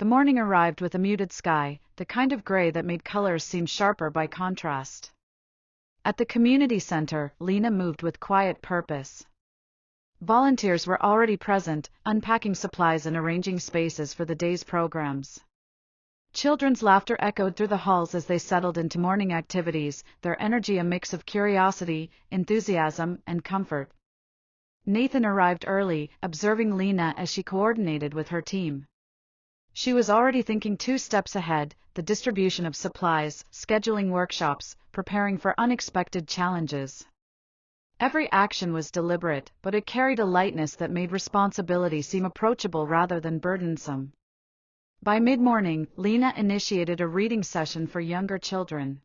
The morning arrived with a muted sky, the kind of gray that made colors seem sharper by contrast. At the community center, Lena moved with quiet purpose. Volunteers were already present, unpacking supplies and arranging spaces for the day's programs. Children's laughter echoed through the halls as they settled into morning activities, their energy a mix of curiosity, enthusiasm, and comfort. Nathan arrived early, observing Lena as she coordinated with her team. She was already thinking 2 steps ahead, the distribution of supplies, scheduling workshops, preparing for unexpected challenges. Every action was deliberate, but it carried a lightness that made responsibility seem approachable rather than burdensome. By mid-morning, Lena initiated a reading session for younger children.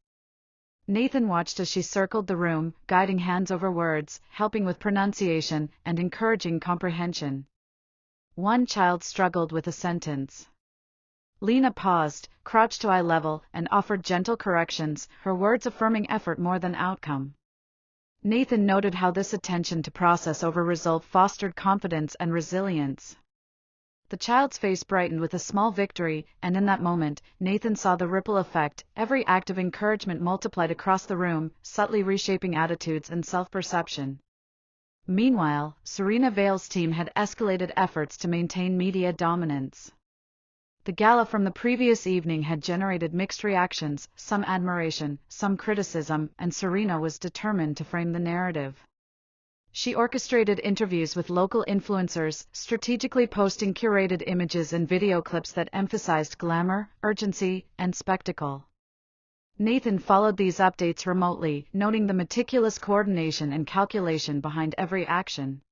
Nathan watched as she circled the room, guiding hands over words, helping with pronunciation, and encouraging comprehension. One child struggled with a sentence. Lena paused, crouched to eye level, and offered gentle corrections, her words affirming effort more than outcome. Nathan noted how this attention to process over result fostered confidence and resilience. The child's face brightened with a small victory, and in that moment, Nathan saw the ripple effect. Every act of encouragement multiplied across the room, subtly reshaping attitudes and self-perception. Meanwhile, Serena Vale's team had escalated efforts to maintain media dominance. The gala from the previous evening had generated mixed reactions, some admiration, some criticism, and Serena was determined to frame the narrative. She orchestrated interviews with local influencers, strategically posting curated images and video clips that emphasized glamour, urgency, and spectacle. Nathan followed these updates remotely, noting the meticulous coordination and calculation behind every action.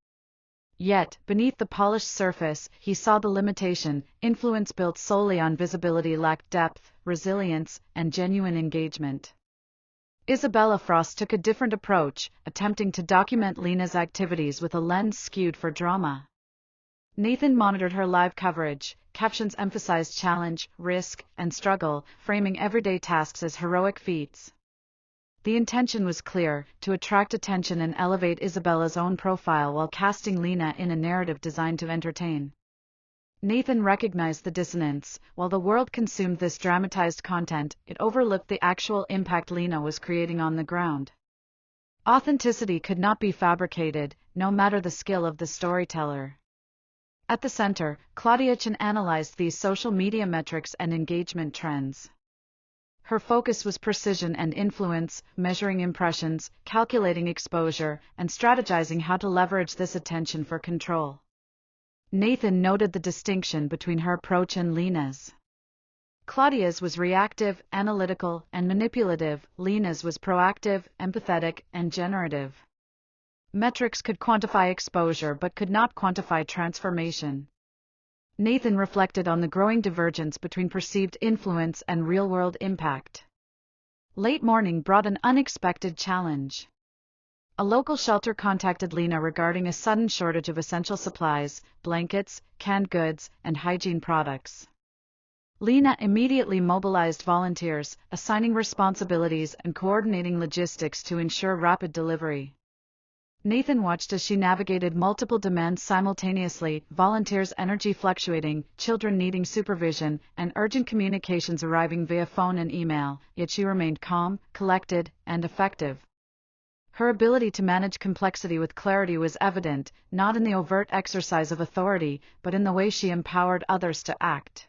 Yet, beneath the polished surface, he saw the limitation. Influence built solely on visibility lacked depth, resilience, and genuine engagement. Isabella Frost took a different approach, attempting to document Lena's activities with a lens skewed for drama. Nathan monitored her live coverage. Captions emphasized challenge, risk, and struggle, framing everyday tasks as heroic feats. The intention was clear, to attract attention and elevate Isabella's own profile while casting Lena in a narrative designed to entertain. Nathan recognized the dissonance. While the world consumed this dramatized content, it overlooked the actual impact Lena was creating on the ground. Authenticity could not be fabricated, no matter the skill of the storyteller. At the center, Claudia Chen analyzed these social media metrics and engagement trends. Her focus was precision and influence, measuring impressions, calculating exposure, and strategizing how to leverage this attention for control. Nathan noted the distinction between her approach and Lena's. Claudia's was reactive, analytical, and manipulative. Lena's was proactive, empathetic, and generative. Metrics could quantify exposure but could not quantify transformation. Nathan reflected on the growing divergence between perceived influence and real-world impact. Late morning brought an unexpected challenge. A local shelter contacted Lena regarding a sudden shortage of essential supplies, blankets, canned goods, and hygiene products. Lena immediately mobilized volunteers, assigning responsibilities and coordinating logistics to ensure rapid delivery. Nathan watched as she navigated multiple demands simultaneously, volunteers' energy fluctuating, children needing supervision, and urgent communications arriving via phone and email, yet she remained calm, collected, and effective. Her ability to manage complexity with clarity was evident, not in the overt exercise of authority, but in the way she empowered others to act.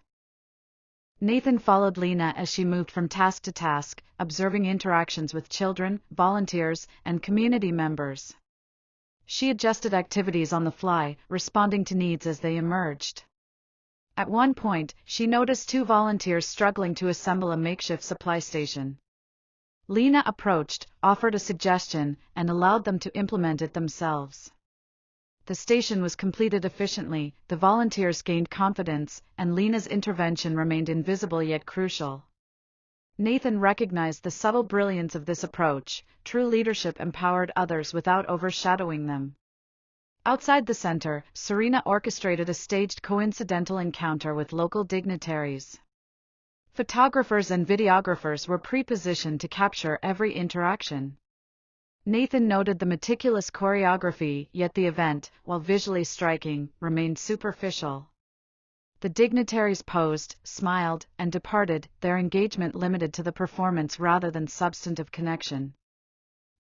Nathan followed Lena as she moved from task to task, observing interactions with children, volunteers, and community members. She adjusted activities on the fly, responding to needs as they emerged. At one point, she noticed 2 volunteers struggling to assemble a makeshift supply station. Lena approached, offered a suggestion, and allowed them to implement it themselves. The station was completed efficiently, the volunteers gained confidence, and Lena's intervention remained invisible yet crucial. Nathan recognized the subtle brilliance of this approach. True leadership empowered others without overshadowing them. Outside the center, Serena orchestrated a staged coincidental encounter with local dignitaries. Photographers and videographers were pre-positioned to capture every interaction. Nathan noted the meticulous choreography, yet the event, while visually striking, remained superficial. The dignitaries posed, smiled, and departed, their engagement limited to the performance rather than substantive connection.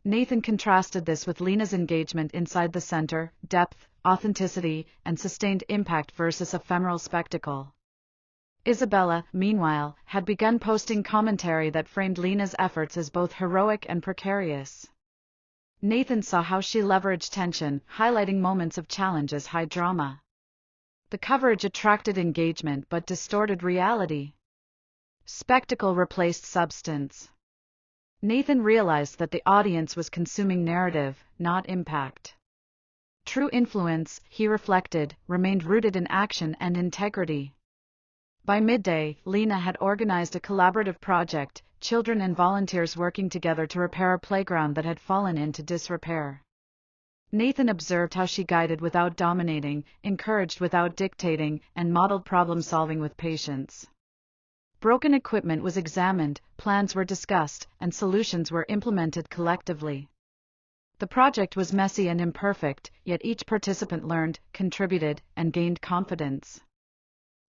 Nathan contrasted this with Lena's engagement inside the center: depth, authenticity, and sustained impact versus ephemeral spectacle. Isabella, meanwhile, had begun posting commentary that framed Lena's efforts as both heroic and precarious. Nathan saw how she leveraged tension, highlighting moments of challenge as high drama. The coverage attracted engagement but distorted reality. Spectacle replaced substance. Nathan realized that the audience was consuming narrative, not impact. True influence, he reflected, remained rooted in action and integrity. By midday, Lena had organized a collaborative project, children and volunteers working together to repair a playground that had fallen into disrepair. Nathan observed how she guided without dominating, encouraged without dictating, and modeled problem-solving with patience. Broken equipment was examined, plans were discussed, and solutions were implemented collectively. The project was messy and imperfect, yet each participant learned, contributed, and gained confidence.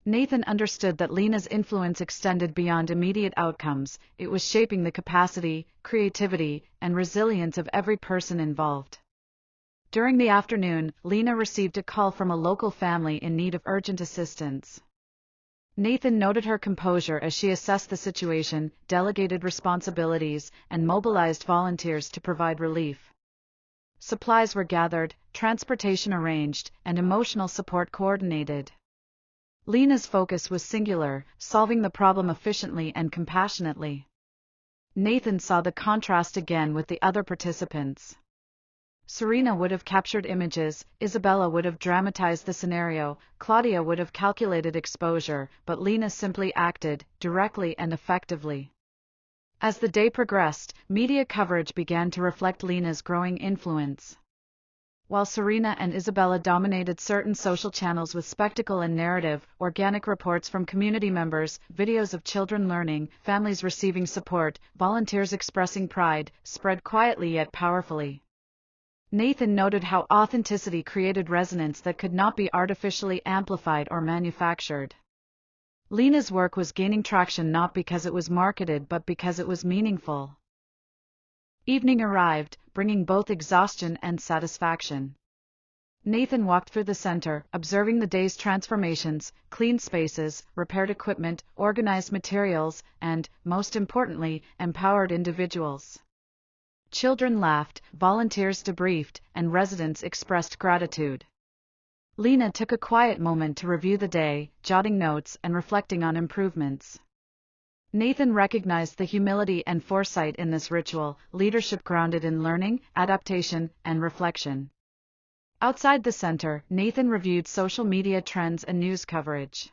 Nathan understood that Lena's influence extended beyond immediate outcomes. It was shaping the capacity, creativity, and resilience of every person involved. During the afternoon, Lena received a call from a local family in need of urgent assistance. Nathan noted her composure as she assessed the situation, delegated responsibilities, and mobilized volunteers to provide relief. Supplies were gathered, transportation arranged, and emotional support coordinated. Lena's focus was singular, solving the problem efficiently and compassionately. Nathan saw the contrast again with the other participants. Serena would have captured images, Isabella would have dramatized the scenario, Claudia would have calculated exposure, but Lena simply acted, directly and effectively. As the day progressed, media coverage began to reflect Lena's growing influence. While Serena and Isabella dominated certain social channels with spectacle and narrative, organic reports from community members, videos of children learning, families receiving support, volunteers expressing pride, spread quietly yet powerfully. Nathan noted how authenticity created resonance that could not be artificially amplified or manufactured. Lena's work was gaining traction not because it was marketed but because it was meaningful. Evening arrived, bringing both exhaustion and satisfaction. Nathan walked through the center, observing the day's transformations: cleaned spaces, repaired equipment, organized materials, and, most importantly, empowered individuals. Children laughed, volunteers debriefed, and residents expressed gratitude. Lena took a quiet moment to review the day, jotting notes and reflecting on improvements. Nathan recognized the humility and foresight in this ritual, leadership grounded in learning, adaptation, and reflection. Outside the center, Nathan reviewed social media trends and news coverage.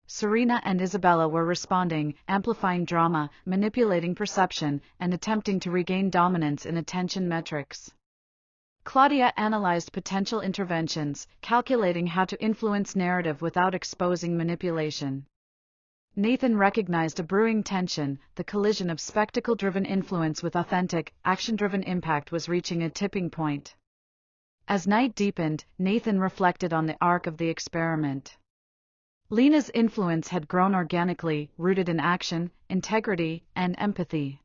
Serena and Isabella were responding, amplifying drama, manipulating perception, and attempting to regain dominance in attention metrics. Claudia analyzed potential interventions, calculating how to influence narrative without exposing manipulation. Nathan recognized a brewing tension: the collision of spectacle-driven influence with authentic, action-driven impact was reaching a tipping point. As night deepened, Nathan reflected on the arc of the experiment. Lena's influence had grown organically, rooted in action, integrity, and empathy.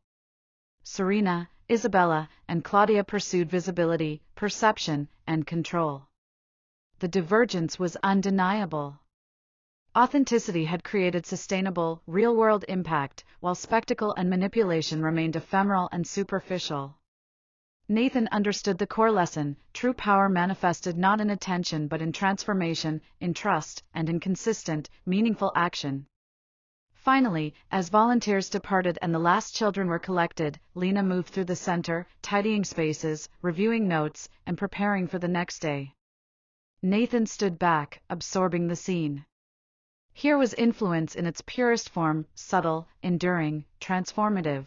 Serena, Isabella, and Claudia pursued visibility, perception, and control. The divergence was undeniable. Authenticity had created sustainable, real-world impact, while spectacle and manipulation remained ephemeral and superficial. Nathan understood the core lesson: true power manifested not in attention but in transformation, in trust, and in consistent, meaningful action. Finally, as volunteers departed and the last children were collected, Lena moved through the center, tidying spaces, reviewing notes, and preparing for the next day. Nathan stood back, absorbing the scene. Here was influence in its purest form: subtle, enduring, transformative.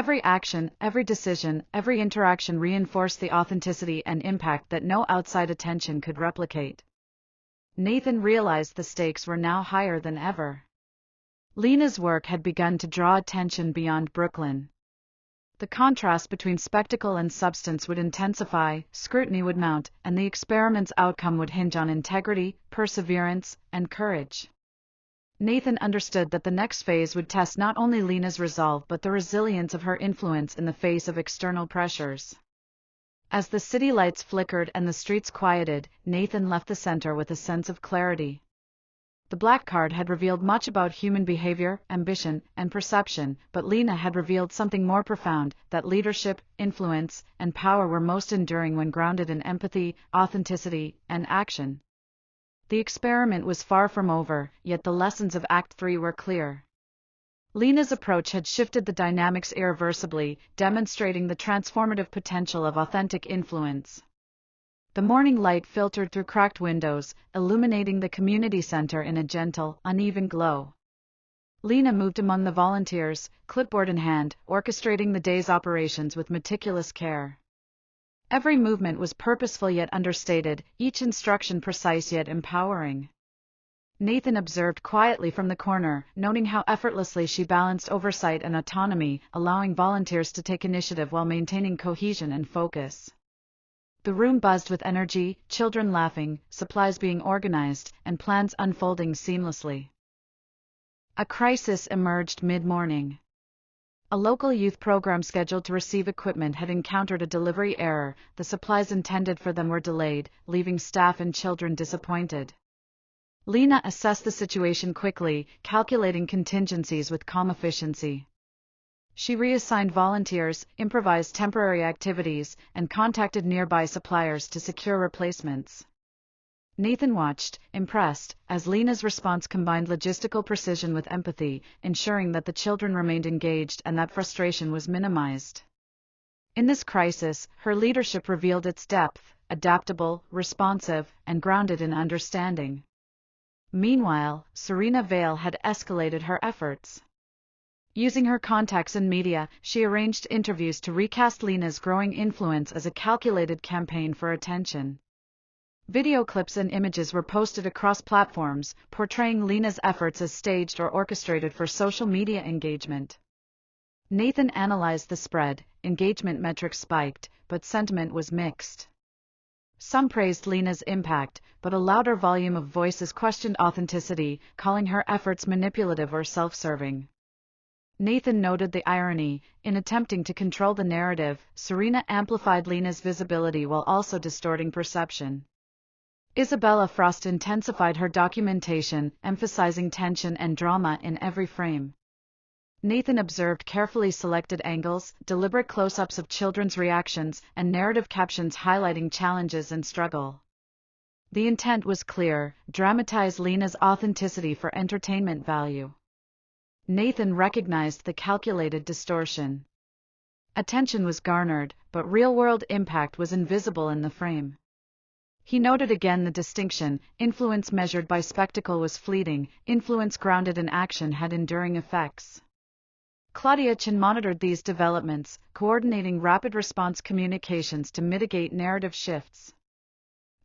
Every action, every decision, every interaction reinforced the authenticity and impact that no outside attention could replicate. Nathan realized the stakes were now higher than ever. Lena's work had begun to draw attention beyond Brooklyn. The contrast between spectacle and substance would intensify, scrutiny would mount, and the experiment's outcome would hinge on integrity, perseverance, and courage. Nathan understood that the next phase would test not only Lena's resolve but the resilience of her influence in the face of external pressures. As the city lights flickered and the streets quieted, Nathan left the center with a sense of clarity. The black card had revealed much about human behavior, ambition, and perception, but Lena had revealed something more profound, that leadership, influence, and power were most enduring when grounded in empathy, authenticity, and action. The experiment was far from over, yet the lessons of Act 3 were clear. Lena's approach had shifted the dynamics irreversibly, demonstrating the transformative potential of authentic influence. The morning light filtered through cracked windows, illuminating the community center in a gentle, uneven glow. Lena moved among the volunteers, clipboard in hand, orchestrating the day's operations with meticulous care. Every movement was purposeful yet understated, each instruction precise yet empowering. Nathan observed quietly from the corner, noting how effortlessly she balanced oversight and autonomy, allowing volunteers to take initiative while maintaining cohesion and focus. The room buzzed with energy, children laughing, supplies being organized, and plans unfolding seamlessly. A crisis emerged mid-morning. A local youth program scheduled to receive equipment had encountered a delivery error. The supplies intended for them were delayed, leaving staff and children disappointed. Lena assessed the situation quickly, calculating contingencies with calm efficiency. She reassigned volunteers, improvised temporary activities, and contacted nearby suppliers to secure replacements. Nathan watched, impressed, as Lena's response combined logistical precision with empathy, ensuring that the children remained engaged and that frustration was minimized. In this crisis, her leadership revealed its depth, adaptable, responsive, and grounded in understanding. Meanwhile, Serena Vale had escalated her efforts. Using her contacts in media, she arranged interviews to recast Lena's growing influence as a calculated campaign for attention. Video clips and images were posted across platforms, portraying Lena's efforts as staged or orchestrated for social media engagement. Nathan analyzed the spread, engagement metrics spiked, but sentiment was mixed. Some praised Lena's impact, but a louder volume of voices questioned authenticity, calling her efforts manipulative or self-serving. Nathan noted the irony. In attempting to control the narrative, Serena amplified Lena's visibility while also distorting perception. Isabella Frost intensified her documentation, emphasizing tension and drama in every frame. Nathan observed carefully selected angles, deliberate close-ups of children's reactions, and narrative captions highlighting challenges and struggle. The intent was clear: dramatize Lena's authenticity for entertainment value. Nathan recognized the calculated distortion. Attention was garnered, but real-world impact was invisible in the frame. He noted again the distinction: influence measured by spectacle was fleeting, influence grounded in action had enduring effects. Claudia Chin monitored these developments, coordinating rapid response communications to mitigate narrative shifts.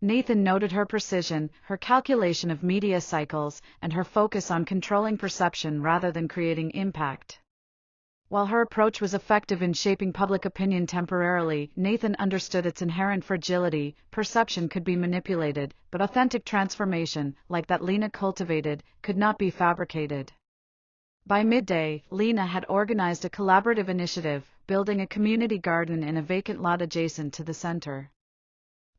Nathan noted her precision, her calculation of media cycles, and her focus on controlling perception rather than creating impact. While her approach was effective in shaping public opinion temporarily, Nathan understood its inherent fragility. Perception could be manipulated, but authentic transformation, like that Lena cultivated, could not be fabricated. By midday, Lena had organized a collaborative initiative, building a community garden in a vacant lot adjacent to the center.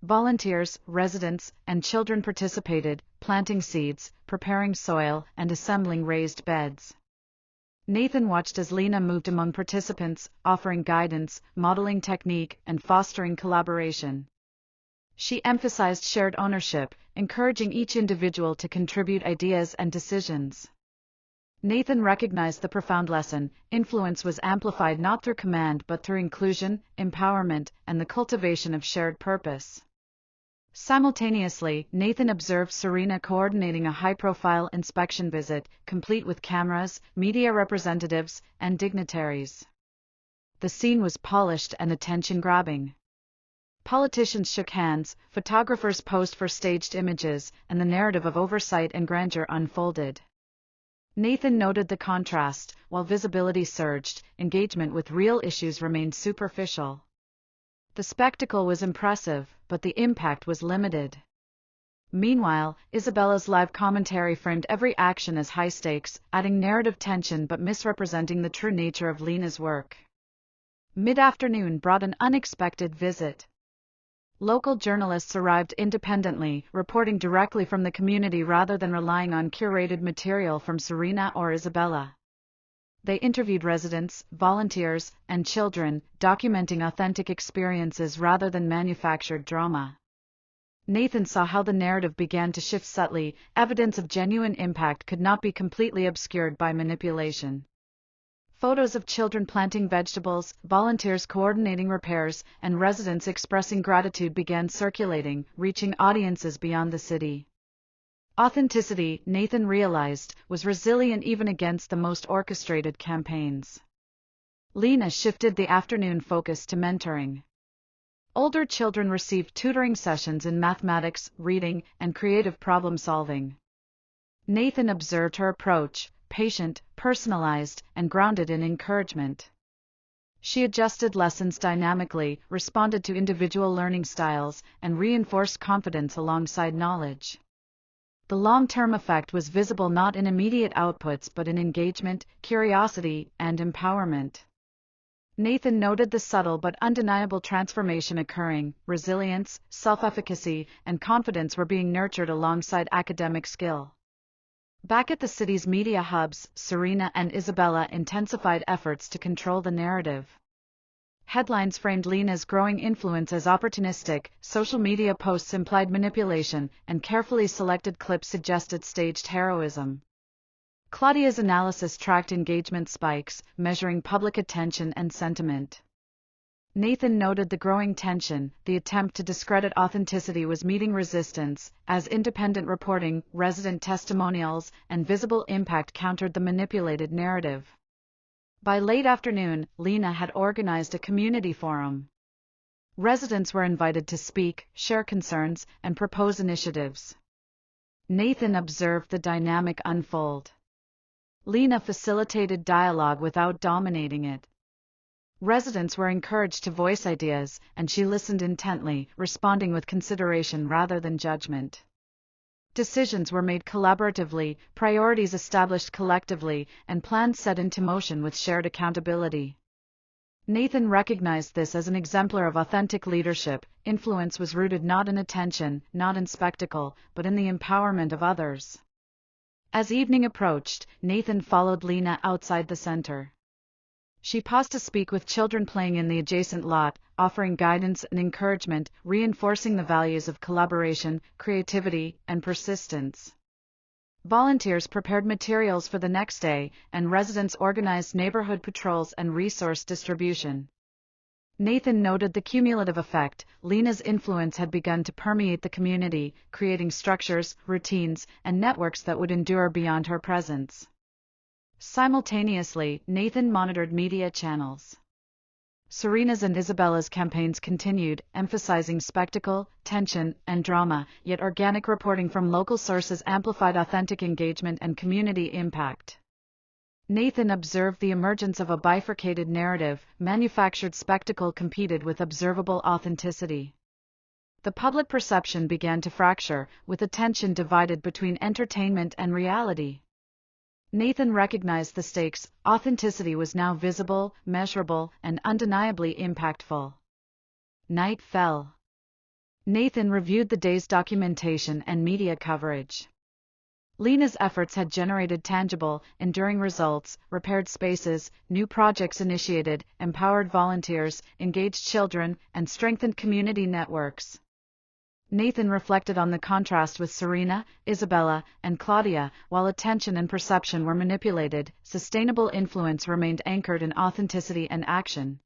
Volunteers, residents, and children participated, planting seeds, preparing soil, and assembling raised beds. Nathan watched as Lena moved among participants, offering guidance, modeling technique, and fostering collaboration. She emphasized shared ownership, encouraging each individual to contribute ideas and decisions. Nathan recognized the profound lesson: influence was amplified not through command but through inclusion, empowerment, and the cultivation of shared purpose. Simultaneously, Nathan observed Serena coordinating a high-profile inspection visit, complete with cameras, media representatives, and dignitaries. The scene was polished and attention-grabbing. Politicians shook hands, photographers posed for staged images, and the narrative of oversight and grandeur unfolded. Nathan noted the contrast. While visibility surged, engagement with real issues remained superficial. The spectacle was impressive, but the impact was limited. Meanwhile, Isabella's live commentary framed every action as high stakes, adding narrative tension but misrepresenting the true nature of Lena's work. Mid-afternoon brought an unexpected visit. Local journalists arrived independently, reporting directly from the community rather than relying on curated material from Serena or Isabella. They interviewed residents, volunteers, and children, documenting authentic experiences rather than manufactured drama. Nathan saw how the narrative began to shift subtly. Evidence of genuine impact could not be completely obscured by manipulation. Photos of children planting vegetables, volunteers coordinating repairs, and residents expressing gratitude began circulating, reaching audiences beyond the city. Authenticity, Nathan realized, was resilient even against the most orchestrated campaigns. Lena shifted the afternoon focus to mentoring. Older children received tutoring sessions in mathematics, reading, and creative problem-solving. Nathan observed her approach, patient, personalized, and grounded in encouragement. She adjusted lessons dynamically, responded to individual learning styles, and reinforced confidence alongside knowledge. The long-term effect was visible not in immediate outputs but in engagement, curiosity, and empowerment. Nathan noted the subtle but undeniable transformation occurring. Resilience, self-efficacy, and confidence were being nurtured alongside academic skill. Back at the city's media hubs, Serena and Isabella intensified efforts to control the narrative. Headlines framed Lena's growing influence as opportunistic, social media posts implied manipulation, and carefully selected clips suggested staged heroism. Claudia's analysis tracked engagement spikes, measuring public attention and sentiment. Nathan noted the growing tension. The attempt to discredit authenticity was meeting resistance, as independent reporting, resident testimonials, and visible impact countered the manipulated narrative. By late afternoon, Lena had organized a community forum. Residents were invited to speak, share concerns, and propose initiatives. Nathan observed the dynamic unfold. Lena facilitated dialogue without dominating it. Residents were encouraged to voice ideas, and she listened intently, responding with consideration rather than judgment. Decisions were made collaboratively, priorities established collectively, and plans set into motion with shared accountability. Nathan recognized this as an exemplar of authentic leadership. Influence was rooted not in attention, not in spectacle, but in the empowerment of others. As evening approached, Nathan followed Lena outside the center. She paused to speak with children playing in the adjacent lot, offering guidance and encouragement, reinforcing the values of collaboration, creativity, and persistence. Volunteers prepared materials for the next day, and residents organized neighborhood patrols and resource distribution. Nathan noted the cumulative effect. Lena's influence had begun to permeate the community, creating structures, routines, and networks that would endure beyond her presence. Simultaneously, Nathan monitored media channels. Serena's and Isabella's campaigns continued, emphasizing spectacle, tension, and drama, yet organic reporting from local sources amplified authentic engagement and community impact. Nathan observed the emergence of a bifurcated narrative. Manufactured spectacle competed with observable authenticity. The public perception began to fracture, with attention divided between entertainment and reality. Nathan recognized the stakes. Authenticity was now visible, measurable, and undeniably impactful. Night fell. Nathan reviewed the day's documentation and media coverage. Lena's efforts had generated tangible, enduring results: repaired spaces, new projects initiated, empowered volunteers, engaged children, and strengthened community networks. Nathan reflected on the contrast with Serena, Isabella, and Claudia. While attention and perception were manipulated, sustainable influence remained anchored in authenticity and action.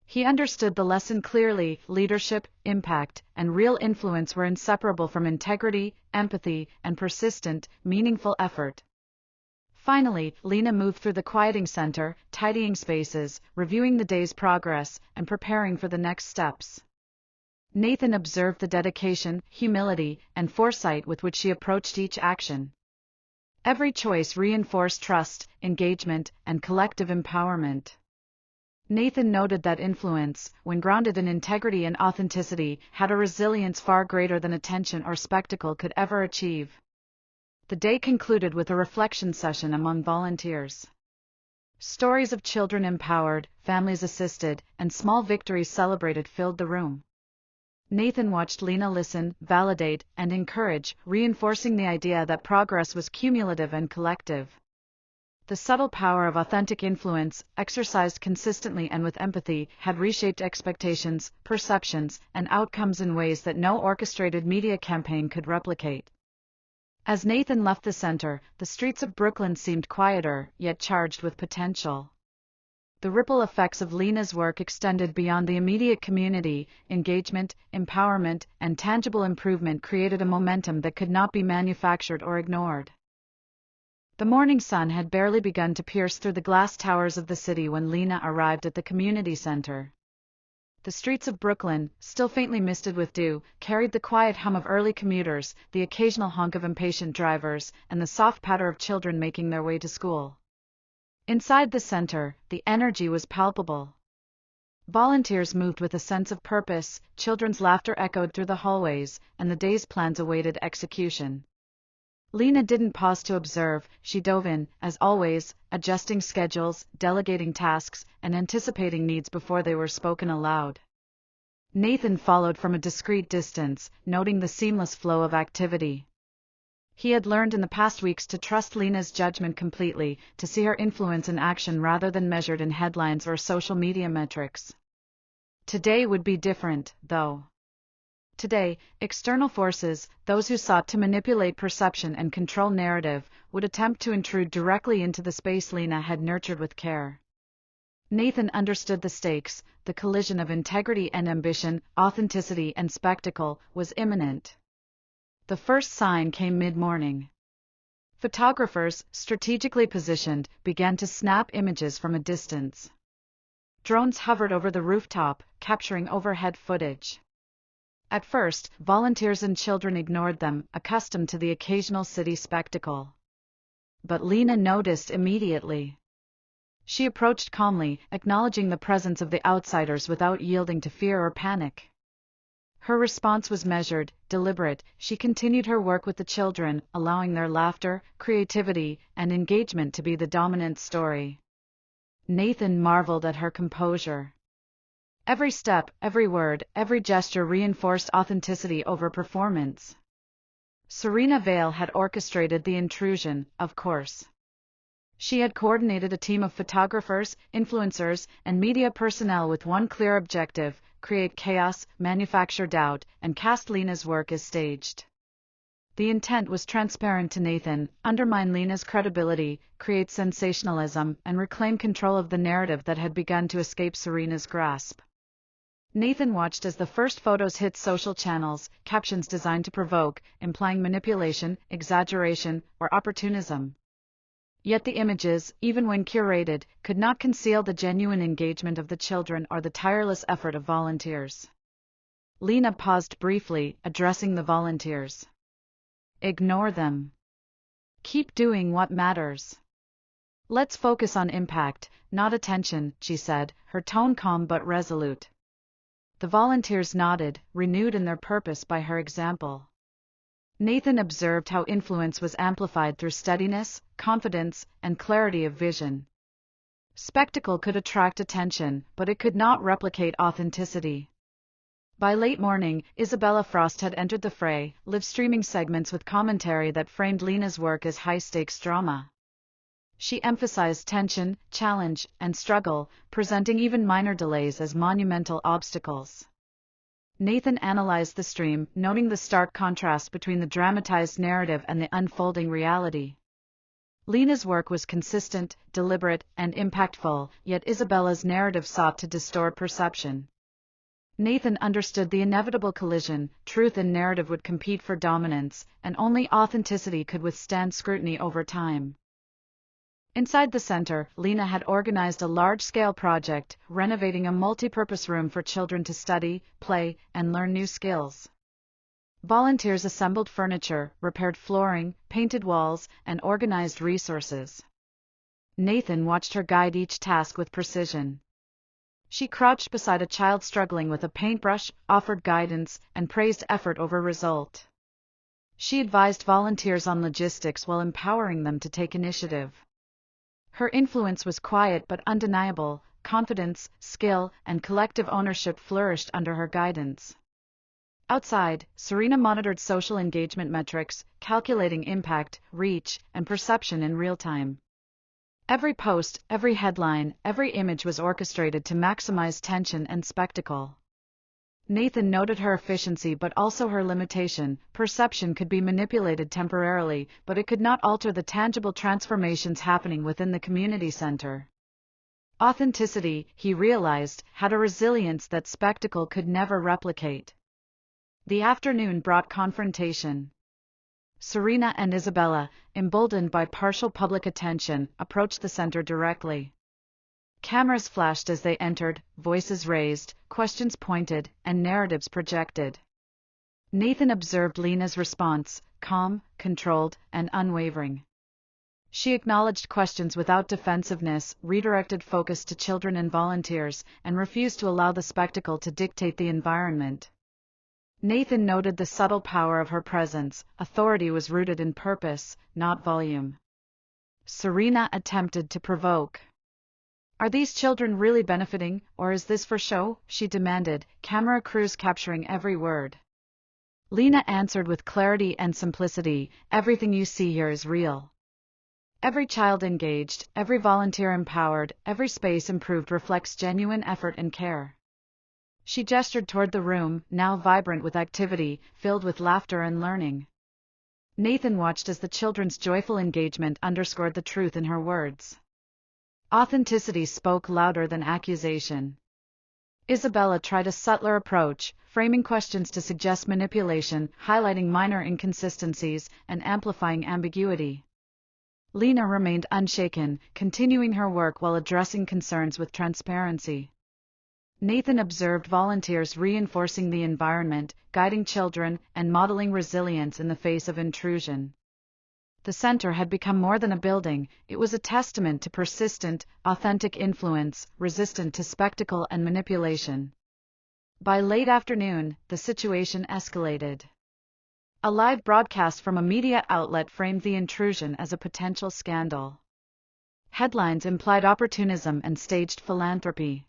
He understood the lesson clearly: leadership, impact, and real influence were inseparable from integrity, empathy, and persistent, meaningful effort. Finally, Lena moved through the quieting center, tidying spaces, reviewing the day's progress, and preparing for the next steps. Nathan observed the dedication, humility, and foresight with which she approached each action. Every choice reinforced trust, engagement, and collective empowerment. Nathan noted that influence, when grounded in integrity and authenticity, had a resilience far greater than attention or spectacle could ever achieve. The day concluded with a reflection session among volunteers. Stories of children empowered, families assisted, and small victories celebrated filled the room. Nathan watched Lena listen, validate, and encourage, reinforcing the idea that progress was cumulative and collective. The subtle power of authentic influence, exercised consistently and with empathy, had reshaped expectations, perceptions, and outcomes in ways that no orchestrated media campaign could replicate. As Nathan left the center, the streets of Brooklyn seemed quieter, yet charged with potential. The ripple effects of Lena's work extended beyond the immediate community. Engagement, empowerment, and tangible improvement created a momentum that could not be manufactured or ignored. The morning sun had barely begun to pierce through the glass towers of the city when Lena arrived at the community center. The streets of Brooklyn, still faintly misted with dew, carried the quiet hum of early commuters, the occasional honk of impatient drivers, and the soft patter of children making their way to school. Inside the center, the energy was palpable. Volunteers moved with a sense of purpose, children's laughter echoed through the hallways, and the day's plans awaited execution. Lena didn't pause to observe, she dove in, as always, adjusting schedules, delegating tasks, and anticipating needs before they were spoken aloud. Nathan followed from a discreet distance, noting the seamless flow of activity. He had learned in the past weeks to trust Lena's judgment completely, to see her influence in action rather than measured in headlines or social media metrics. Today would be different, though. Today, external forces, those who sought to manipulate perception and control narrative, would attempt to intrude directly into the space Lena had nurtured with care. Nathan understood the stakes. The collision of integrity and ambition, authenticity and spectacle, was imminent. The first sign came mid-morning. Photographers, strategically positioned, began to snap images from a distance. Drones hovered over the rooftop, capturing overhead footage. At first, volunteers and children ignored them, accustomed to the occasional city spectacle. But Lena noticed immediately. She approached calmly, acknowledging the presence of the outsiders without yielding to fear or panic. Her response was measured, deliberate. She continued her work with the children, allowing their laughter, creativity, and engagement to be the dominant story. Nathan marveled at her composure. Every step, every word, every gesture reinforced authenticity over performance. Serena Vale had orchestrated the intrusion, of course. She had coordinated a team of photographers, influencers, and media personnel with one clear objective: create chaos, manufacture doubt, and cast Lena's work as staged. The intent was transparent to Nathan: undermine Lena's credibility, create sensationalism, and reclaim control of the narrative that had begun to escape Serena's grasp. Nathan watched as the first photos hit social channels, captions designed to provoke, implying manipulation, exaggeration, or opportunism. Yet the images, even when curated, could not conceal the genuine engagement of the children or the tireless effort of volunteers. Lena paused briefly, addressing the volunteers. Ignore them. Keep doing what matters. Let's focus on impact, not attention, she said, her tone calm but resolute. The volunteers nodded, renewed in their purpose by her example. Nathan observed how influence was amplified through steadiness, confidence, and clarity of vision. Spectacle could attract attention, but it could not replicate authenticity. By late morning, Isabella Frost had entered the fray, live-streaming segments with commentary that framed Lena's work as high-stakes drama. She emphasized tension, challenge, and struggle, presenting even minor delays as monumental obstacles. Nathan analyzed the stream, noting the stark contrast between the dramatized narrative and the unfolding reality. Lena's work was consistent, deliberate, and impactful, yet Isabella's narrative sought to distort perception. Nathan understood the inevitable collision: truth and narrative would compete for dominance, and only authenticity could withstand scrutiny over time. Inside the center, Lena had organized a large-scale project, renovating a multi-purpose room for children to study, play, and learn new skills. Volunteers assembled furniture, repaired flooring, painted walls, and organized resources. Nathan watched her guide each task with precision. She crouched beside a child struggling with a paintbrush, offered guidance, and praised effort over result. She advised volunteers on logistics while empowering them to take initiative. Her influence was quiet but undeniable. Confidence, skill, and collective ownership flourished under her guidance. Outside, Serena monitored social engagement metrics, calculating impact, reach, and perception in real time. Every post, every headline, every image was orchestrated to maximize tension and spectacle. Nathan noted her efficiency but also her limitation. Perception could be manipulated temporarily, but it could not alter the tangible transformations happening within the community center. Authenticity, he realized, had a resilience that spectacle could never replicate. The afternoon brought confrontation. Serena and Isabella, emboldened by partial public attention, approached the center directly. Cameras flashed as they entered, voices raised, questions pointed, and narratives projected. Nathan observed Lena's response, calm, controlled, and unwavering. She acknowledged questions without defensiveness, redirected focus to children and volunteers, and refused to allow the spectacle to dictate the environment. Nathan noted the subtle power of her presence. Authority was rooted in purpose, not volume. Serena attempted to provoke. "Are these children really benefiting, or is this for show?" she demanded, camera crews capturing every word. Lena answered with clarity and simplicity, "Everything you see here is real." Every child engaged, every volunteer empowered, every space improved reflects genuine effort and care. She gestured toward the room, now vibrant with activity, filled with laughter and learning. Nathan watched as the children's joyful engagement underscored the truth in her words. Authenticity spoke louder than accusation. Isabella tried a subtler approach, framing questions to suggest manipulation, highlighting minor inconsistencies, and amplifying ambiguity. Lena remained unshaken, continuing her work while addressing concerns with transparency. Nathan observed volunteers reinforcing the environment, guiding children, and modeling resilience in the face of intrusion. The center had become more than a building, it was a testament to persistent, authentic influence, resistant to spectacle and manipulation. By late afternoon, the situation escalated. A live broadcast from a media outlet framed the intrusion as a potential scandal. Headlines implied opportunism and staged philanthropy.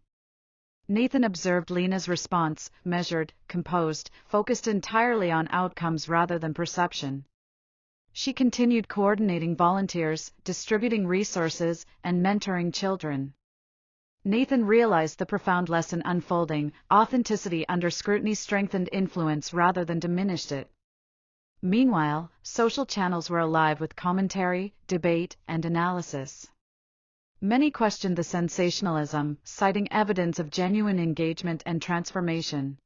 Nathan observed Lena's response, measured, composed, focused entirely on outcomes rather than perception. She continued coordinating volunteers, distributing resources, and mentoring children. Nathan realized the profound lesson unfolding: authenticity under scrutiny strengthened influence rather than diminished it. Meanwhile, social channels were alive with commentary, debate, and analysis. Many questioned the sensationalism, citing evidence of genuine engagement and transformation.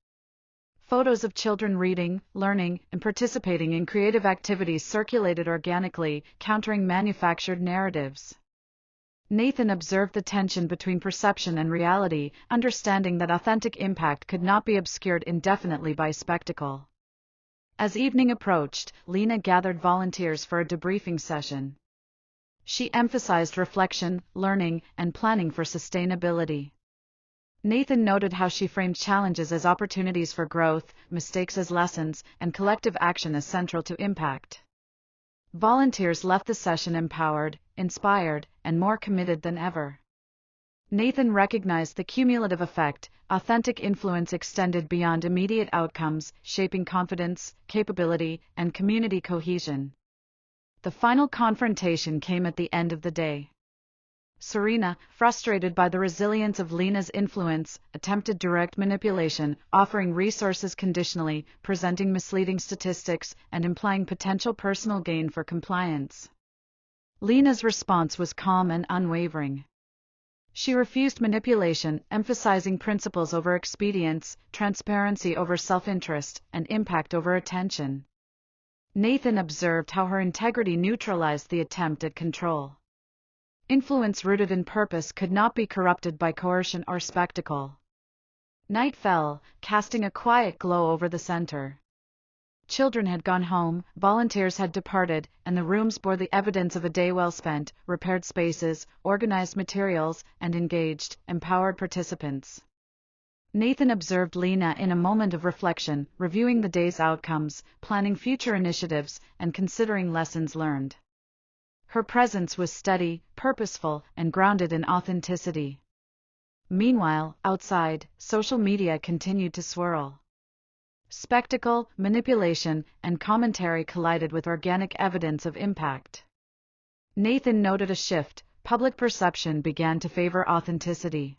Photos of children reading, learning, and participating in creative activities circulated organically, countering manufactured narratives. Nathan observed the tension between perception and reality, understanding that authentic impact could not be obscured indefinitely by spectacle. As evening approached, Lena gathered volunteers for a debriefing session. She emphasized reflection, learning, and planning for sustainability. Nathan noted how she framed challenges as opportunities for growth, mistakes as lessons, and collective action as central to impact. Volunteers left the session empowered, inspired, and more committed than ever. Nathan recognized the cumulative effect: authentic influence extended beyond immediate outcomes, shaping confidence, capability, and community cohesion. The final confrontation came at the end of the day. Serena, frustrated by the resilience of Lena's influence, attempted direct manipulation, offering resources conditionally, presenting misleading statistics, and implying potential personal gain for compliance. Lena's response was calm and unwavering. She refused manipulation, emphasizing principles over expedience, transparency over self-interest, and impact over attention. Nathan observed how her integrity neutralized the attempt at control. Influence rooted in purpose could not be corrupted by coercion or spectacle. Night fell, casting a quiet glow over the center. Children had gone home, volunteers had departed, and the rooms bore the evidence of a day well spent, repaired spaces, organized materials, and engaged, empowered participants. Nathan observed Lena in a moment of reflection, reviewing the day's outcomes, planning future initiatives, and considering lessons learned. Her presence was steady, purposeful, and grounded in authenticity. Meanwhile, outside, social media continued to swirl. Spectacle, manipulation, and commentary collided with organic evidence of impact. Nathan noted a shift. Public perception began to favor authenticity.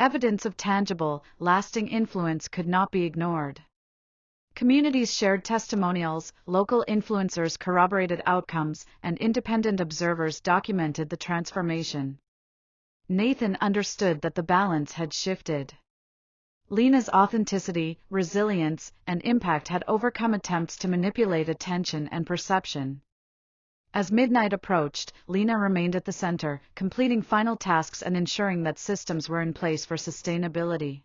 Evidence of tangible, lasting influence could not be ignored. Communities shared testimonials, local influencers corroborated outcomes, and independent observers documented the transformation. Nathan understood that the balance had shifted. Lena's authenticity, resilience, and impact had overcome attempts to manipulate attention and perception. As midnight approached, Lena remained at the center, completing final tasks and ensuring that systems were in place for sustainability.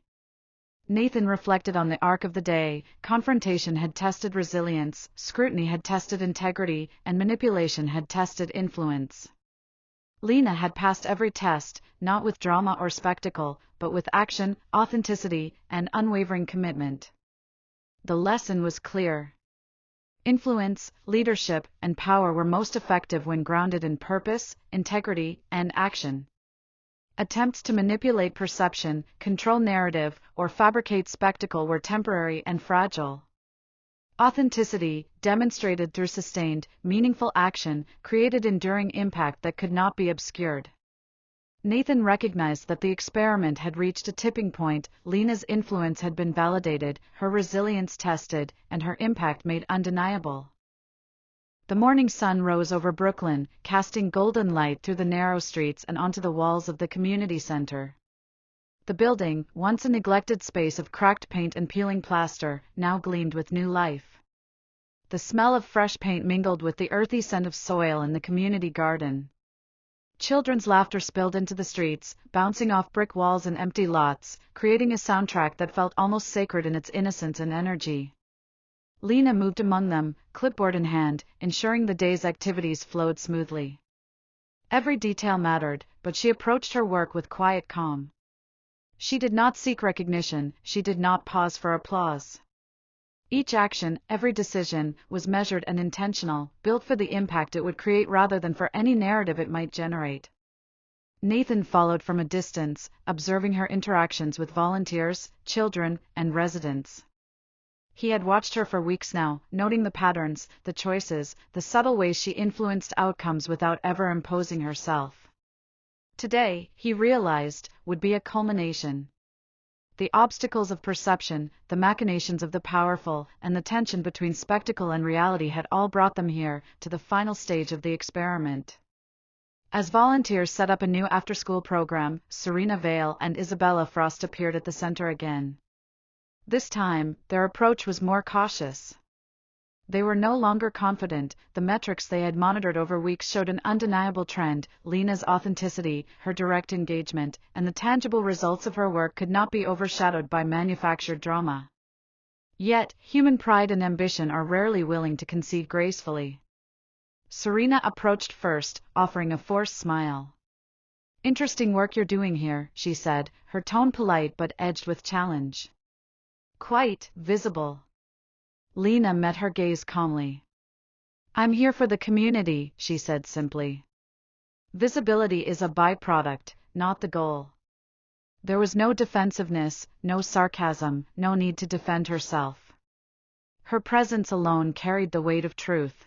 Nathan reflected on the arc of the day. Confrontation had tested resilience, scrutiny had tested integrity, and manipulation had tested influence. Lena had passed every test, not with drama or spectacle, but with action, authenticity, and unwavering commitment. The lesson was clear. Influence, leadership, and power were most effective when grounded in purpose, integrity, and action. Attempts to manipulate perception, control narrative, or fabricate spectacle were temporary and fragile. Authenticity, demonstrated through sustained, meaningful action, created enduring impact that could not be obscured. Nathan recognized that the experiment had reached a tipping point. Lena's influence had been validated, her resilience tested, and her impact made undeniable. The morning sun rose over Brooklyn, casting golden light through the narrow streets and onto the walls of the community center. The building, once a neglected space of cracked paint and peeling plaster, now gleamed with new life. The smell of fresh paint mingled with the earthy scent of soil in the community garden. Children's laughter spilled into the streets, bouncing off brick walls and empty lots, creating a soundtrack that felt almost sacred in its innocence and energy. Lena moved among them, clipboard in hand, ensuring the day's activities flowed smoothly. Every detail mattered, but she approached her work with quiet calm. She did not seek recognition, she did not pause for applause. Each action, every decision, was measured and intentional, built for the impact it would create rather than for any narrative it might generate. Nathan followed from a distance, observing her interactions with volunteers, children, and residents. He had watched her for weeks now, noting the patterns, the choices, the subtle ways she influenced outcomes without ever imposing herself. Today, he realized, would be a culmination. The obstacles of perception, the machinations of the powerful, and the tension between spectacle and reality had all brought them here, to the final stage of the experiment. As volunteers set up a new after-school program, Serena Vale and Isabella Frost appeared at the center again. This time, their approach was more cautious. They were no longer confident. The metrics they had monitored over weeks showed an undeniable trend. Lena's authenticity, her direct engagement, and the tangible results of her work could not be overshadowed by manufactured drama. Yet, human pride and ambition are rarely willing to concede gracefully. Serena approached first, offering a forced smile. "Interesting work you're doing here," she said, her tone polite but edged with challenge. "Quite visible." Lena met her gaze calmly. "I'm here for the community," she said simply. Visibility is a byproduct, not the goal. There was no defensiveness, no sarcasm, no need to defend herself. Her presence alone carried the weight of truth.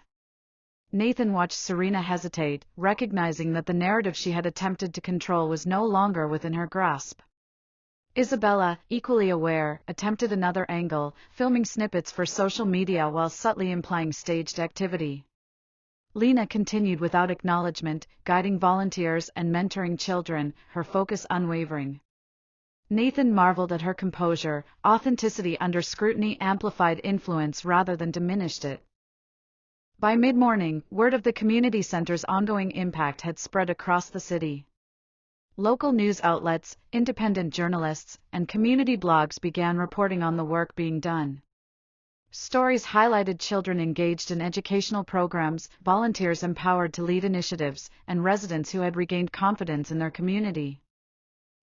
Nathan watched Serena hesitate, recognizing that the narrative she had attempted to control was no longer within her grasp. Isabella, equally aware, attempted another angle, filming snippets for social media while subtly implying staged activity. Lena continued without acknowledgement, guiding volunteers and mentoring children, her focus unwavering. Nathan marveled at her composure. Authenticity under scrutiny amplified influence rather than diminished it. By mid-morning, word of the community center's ongoing impact had spread across the city. Local news outlets, independent journalists, and community blogs began reporting on the work being done. Stories highlighted children engaged in educational programs, volunteers empowered to lead initiatives, and residents who had regained confidence in their community.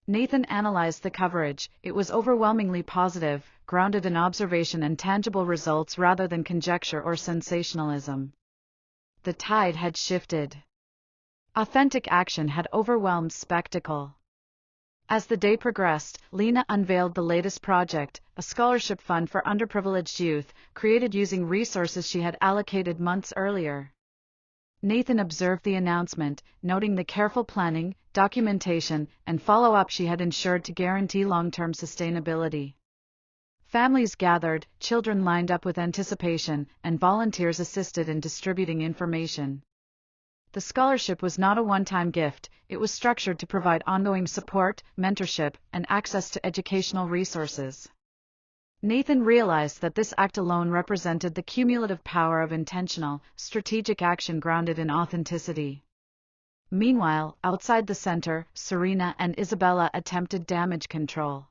Nathan analyzed the coverage. It was overwhelmingly positive, grounded in observation and tangible results rather than conjecture or sensationalism. The tide had shifted. Authentic action had overwhelmed spectacle. As the day progressed, Lena unveiled the latest project, a scholarship fund for underprivileged youth, created using resources she had allocated months earlier. Nathan observed the announcement, noting the careful planning, documentation, and follow-up she had ensured to guarantee long-term sustainability. Families gathered, children lined up with anticipation, and volunteers assisted in distributing information. The scholarship was not a one-time gift, it was structured to provide ongoing support, mentorship, and access to educational resources. Nathan realized that this act alone represented the cumulative power of intentional, strategic action grounded in authenticity. Meanwhile, outside the center, Serena and Isabella attempted damage control.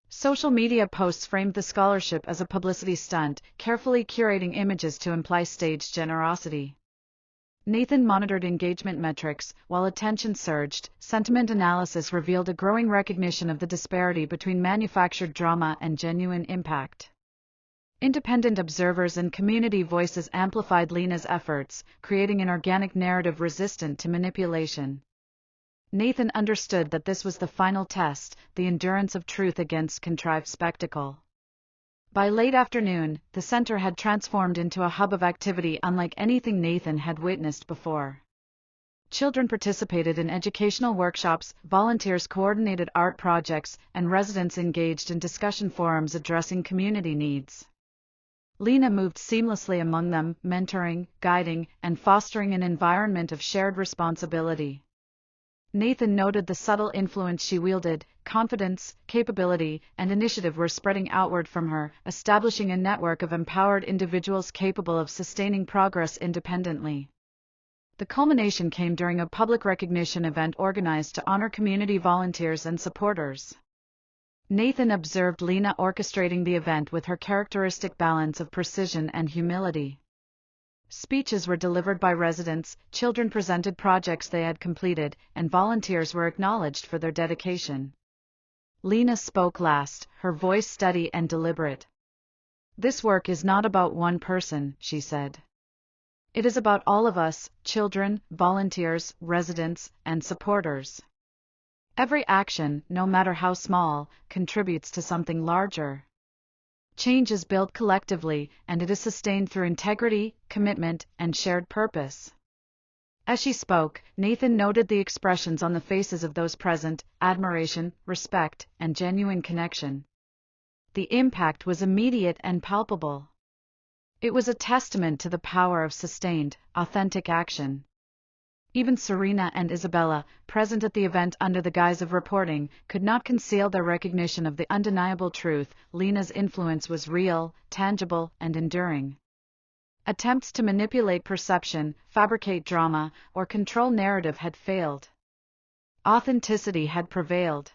Social media posts framed the scholarship as a publicity stunt, carefully curating images to imply staged generosity. Nathan monitored engagement metrics. While attention surged, sentiment analysis revealed a growing recognition of the disparity between manufactured drama and genuine impact. Independent observers and community voices amplified Lena's efforts, creating an organic narrative resistant to manipulation. Nathan understood that this was the final test, the endurance of truth against contrived spectacle. By late afternoon, the center had transformed into a hub of activity unlike anything Nathan had witnessed before. Children participated in educational workshops, volunteers coordinated art projects, and residents engaged in discussion forums addressing community needs. Lena moved seamlessly among them, mentoring, guiding, and fostering an environment of shared responsibility. Nathan noted the subtle influence she wielded. Confidence, capability, and initiative were spreading outward from her, establishing a network of empowered individuals capable of sustaining progress independently. The culmination came during a public recognition event organized to honor community volunteers and supporters. Nathan observed Lena orchestrating the event with her characteristic balance of precision and humility. Speeches were delivered by residents, children presented projects they had completed, and volunteers were acknowledged for their dedication. Lena spoke last, her voice steady and deliberate. "This work is not about one person," she said. "It is about all of us, children, volunteers, residents, and supporters. Every action, no matter how small, contributes to something larger. Change is built collectively, and it is sustained through integrity, commitment, and shared purpose." As she spoke, Nathan noted the expressions on the faces of those present: admiration, respect, and genuine connection. The impact was immediate and palpable. It was a testament to the power of sustained, authentic action. Even Serena and Isabella, present at the event under the guise of reporting, could not conceal their recognition of the undeniable truth: Lena's influence was real, tangible, and enduring. Attempts to manipulate perception, fabricate drama, or control narrative had failed. Authenticity had prevailed.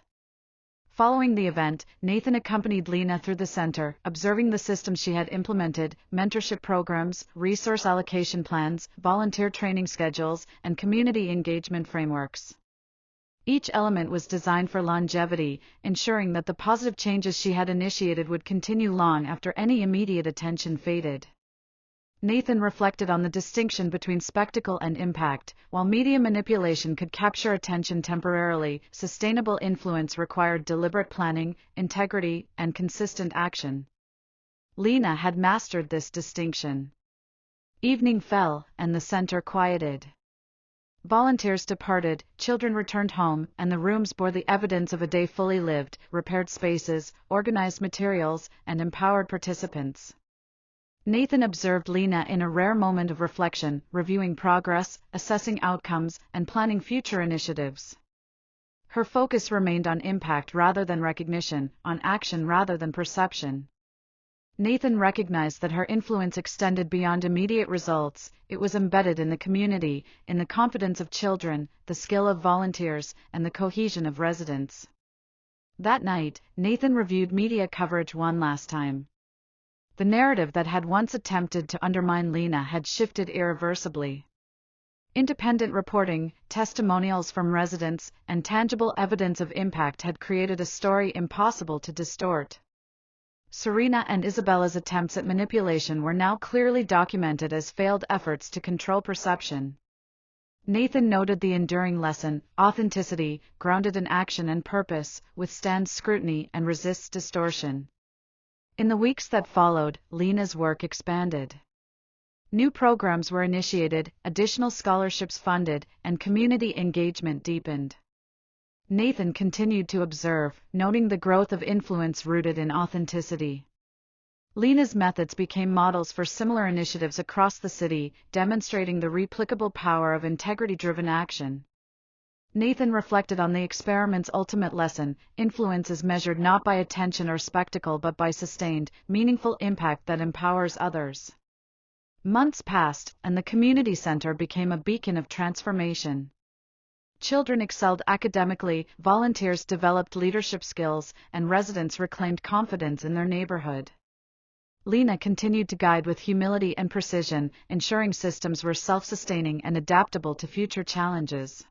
Following the event, Nathan accompanied Lena through the center, observing the systems she had implemented: mentorship programs, resource allocation plans, volunteer training schedules, and community engagement frameworks. Each element was designed for longevity, ensuring that the positive changes she had initiated would continue long after any immediate attention faded. Nathan reflected on the distinction between spectacle and impact. While media manipulation could capture attention temporarily, sustainable influence required deliberate planning, integrity, and consistent action. Lena had mastered this distinction. Evening fell, and the center quieted. Volunteers departed, children returned home, and the rooms bore the evidence of a day fully lived: repaired spaces, organized materials, and empowered participants. Nathan observed Lena in a rare moment of reflection, reviewing progress, assessing outcomes, and planning future initiatives. Her focus remained on impact rather than recognition, on action rather than perception. Nathan recognized that her influence extended beyond immediate results. It was embedded in the community, in the confidence of children, the skill of volunteers, and the cohesion of residents. That night, Nathan reviewed media coverage one last time. The narrative that had once attempted to undermine Lena had shifted irreversibly. Independent reporting, testimonials from residents, and tangible evidence of impact had created a story impossible to distort. Serena and Isabella's attempts at manipulation were now clearly documented as failed efforts to control perception. Nathan noted the enduring lesson: authenticity, grounded in action and purpose, withstands scrutiny and resists distortion. In the weeks that followed, Lena's work expanded. New programs were initiated, additional scholarships funded, and community engagement deepened. Nathan continued to observe, noting the growth of influence rooted in authenticity. Lena's methods became models for similar initiatives across the city, demonstrating the replicable power of integrity-driven action. Nathan reflected on the experiment's ultimate lesson: influence is measured not by attention or spectacle but by sustained, meaningful impact that empowers others. Months passed, and the community center became a beacon of transformation. Children excelled academically, volunteers developed leadership skills, and residents reclaimed confidence in their neighborhood. Lena continued to guide with humility and precision, ensuring systems were self-sustaining and adaptable to future challenges.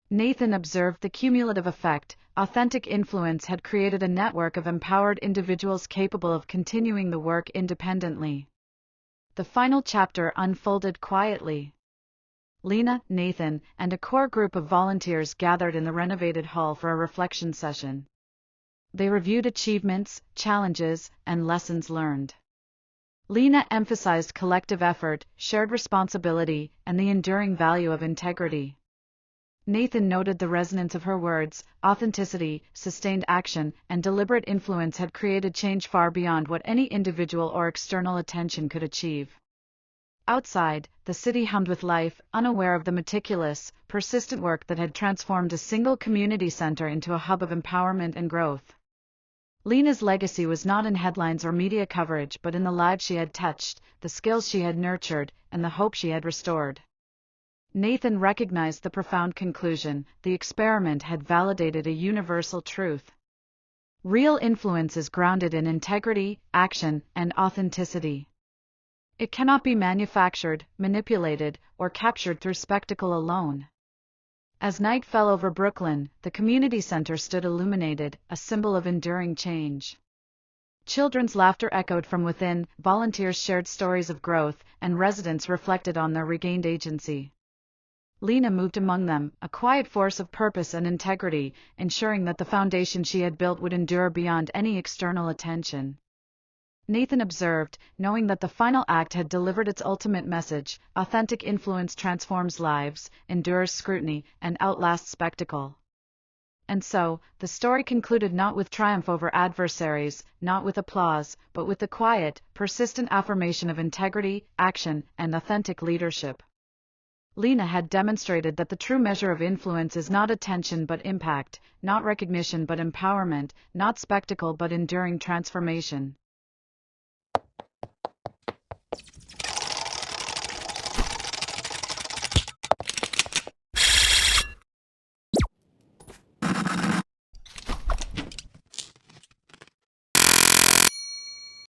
Nathan observed the cumulative effect. Authentic influence had created a network of empowered individuals capable of continuing the work independently. The final chapter unfolded quietly. Lena, Nathan, and a core group of volunteers gathered in the renovated hall for a reflection session. They reviewed achievements, challenges, and lessons learned. Lena emphasized collective effort, shared responsibility, and the enduring value of integrity. Nathan noted the resonance of her words: authenticity, sustained action, and deliberate influence had created change far beyond what any individual or external attention could achieve. Outside, the city hummed with life, unaware of the meticulous, persistent work that had transformed a single community center into a hub of empowerment and growth. Lena's legacy was not in headlines or media coverage but in the lives she had touched, the skills she had nurtured, and the hope she had restored. Nathan recognized the profound conclusion: the experiment had validated a universal truth. Real influence is grounded in integrity, action, and authenticity. It cannot be manufactured, manipulated, or captured through spectacle alone. As night fell over Brooklyn, the community center stood illuminated, a symbol of enduring change. Children's laughter echoed from within, volunteers shared stories of growth, and residents reflected on their regained agency. Lena moved among them, a quiet force of purpose and integrity, ensuring that the foundation she had built would endure beyond any external attention. Nathan observed, knowing that the final act had delivered its ultimate message: authentic influence transforms lives, endures scrutiny, and outlasts spectacle. And so, the story concluded not with triumph over adversaries, not with applause, but with the quiet, persistent affirmation of integrity, action, and authentic leadership. Lena had demonstrated that the true measure of influence is not attention but impact, not recognition but empowerment, not spectacle but enduring transformation.